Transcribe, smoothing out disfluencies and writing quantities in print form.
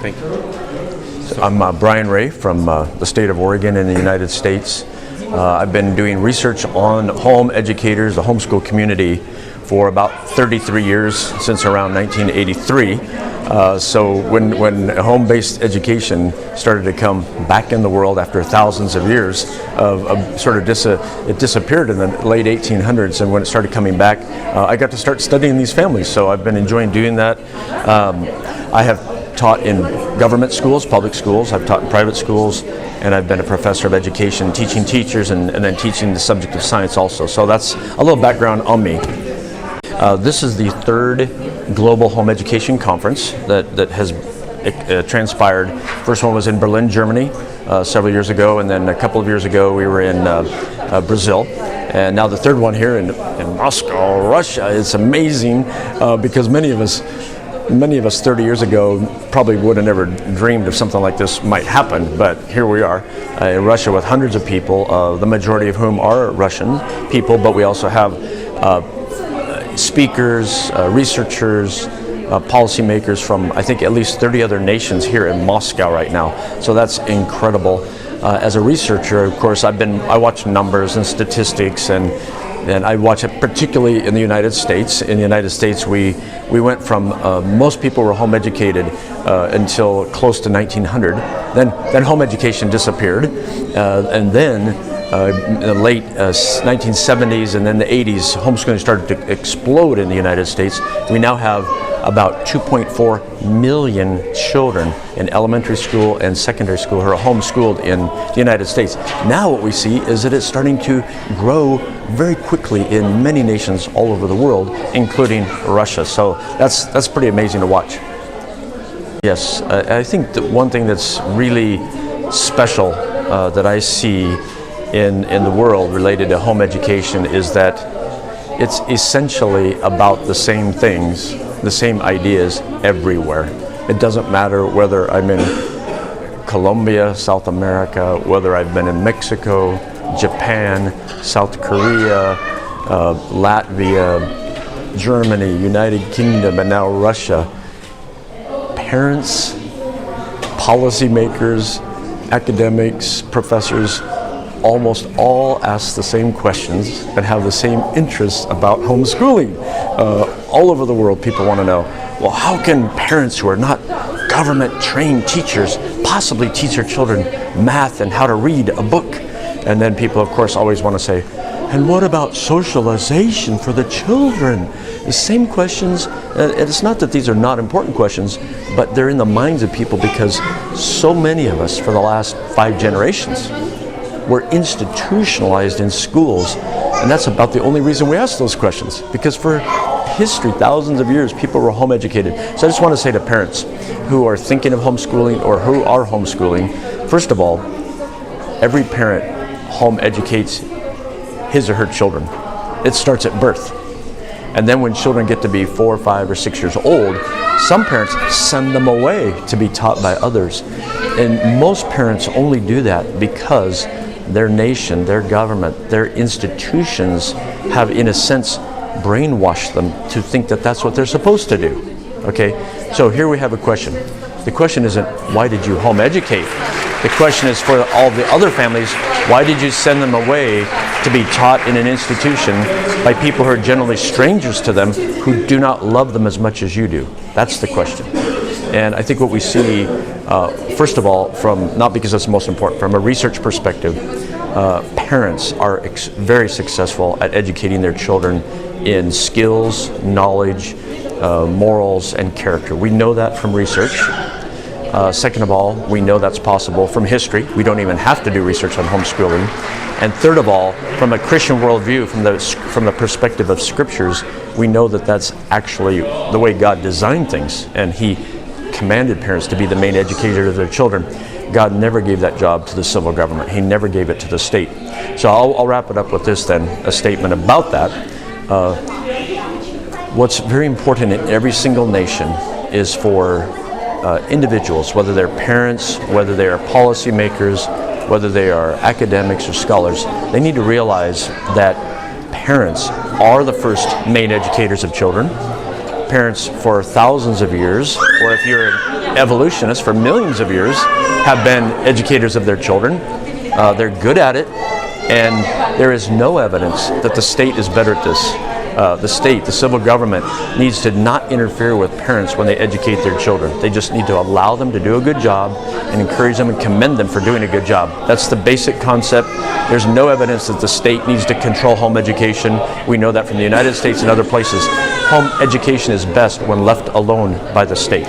Thank you. I'm Braian Rey from the state of Oregon in the United States. I've been doing research on home educators, the homeschool community, for about 33 years, since around 1983. So when home-based education started to come back in the world after thousands of years it disappeared in the late 1800s, and when it started coming back, I got to start studying these families. So I've been enjoying doing that. I have taught in government schools, public schools. I've taught in private schools, and I've been a professor of education, teaching teachers, and then teaching the subject of science also. So that's a little background on me. This is the third Global Home Education Conference that has transpired. First one was in Berlin, Germany, several years ago, and then a couple of years ago we were in Brazil. And now the third one here in Moscow, Russia. It's amazing because many of us 30 years ago probably would have never dreamed of something like this might happen, but here we are in Russia with hundreds of people, the majority of whom are Russian people, but we also have speakers, researchers, policymakers from I think at least 30 other nations here in Moscow right now. So that's incredible. As a researcher, of course, I watch numbers and statistics, and I watch it particularly in the United States. In the United States, we went from most people were home educated until close to 1900. Then home education disappeared, and then in the late 1970s and then the 80s, homeschooling started to explode in the United States. We now have about 2.4 million children in elementary school and secondary school who are homeschooled in the United States. Now what we see is that it's starting to grow very quickly in many nations all over the world, including Russia. So that's pretty amazing to watch. Yes, I think that one thing that's really special that I see in the world related to home education is that it's essentially about the same things, the same ideas everywhere. It doesn't matter whether I'm in Colombia, South America, whether I've been in Mexico, Japan, South Korea, Latvia, Germany, United Kingdom, and now Russia. Parents, policymakers, academics, professors, almost all ask the same questions and have the same interests about homeschooling. All over the world, people want to know, well, how can parents who are not government-trained teachers possibly teach their children math and how to read a book? And then people, of course, always want to say, and what about socialization for the children? The same questions, and it's not that these are not important questions, but they're in the minds of people because so many of us for the last 5 generations were institutionalized in schools, and that's about the only reason we ask those questions, because for history, thousands of years, people were home educated. So I just want to say to parents who are thinking of homeschooling or who are homeschooling, first of all, every parent home educates his or her children. It starts at birth. And then when children get to be 4, 5, or 6 years old, some parents send them away to be taught by others. And most parents only do that because their nation, their government, their institutions have, in a sense, brainwashed them to think that that's what they're supposed to do. Okay? So here we have a question. The question isn't, why did you home educate? The question is for all the other families, why did you send them away to be taught in an institution by people who are generally strangers to them, who do not love them as much as you do? That's the question. And I think what we see, first of all, not because that's the most important, from a research perspective, parents are very successful at educating their children in skills, knowledge, morals, and character. We know that from research. Second of all, we know that's possible from history. We don't even have to do research on homeschooling. And third of all, from a Christian worldview, from the perspective of scriptures, we know that that's actually the way God designed things, and He commanded parents to be the main educator of their children. God never gave that job to the civil government. He never gave it to the state. So I'll wrap it up with this then, a statement about that. What's very important in every single nation is for individuals, whether they're parents, whether they are policymakers, whether they are academics or scholars, they need to realize that parents are the first main educators of children. parents for thousands of years, or if you're an evolutionist for millions of years, have been educators of their children. They're good at it, and there is no evidence that the state is better at this. The state, the civil government, needs to not interfere with parents when they educate their children. They just need to allow them to do a good job and encourage them and commend them for doing a good job. That's the basic concept. There's no evidence that the state needs to control home education. We know that from the United States and other places. Home education is best when left alone by the state.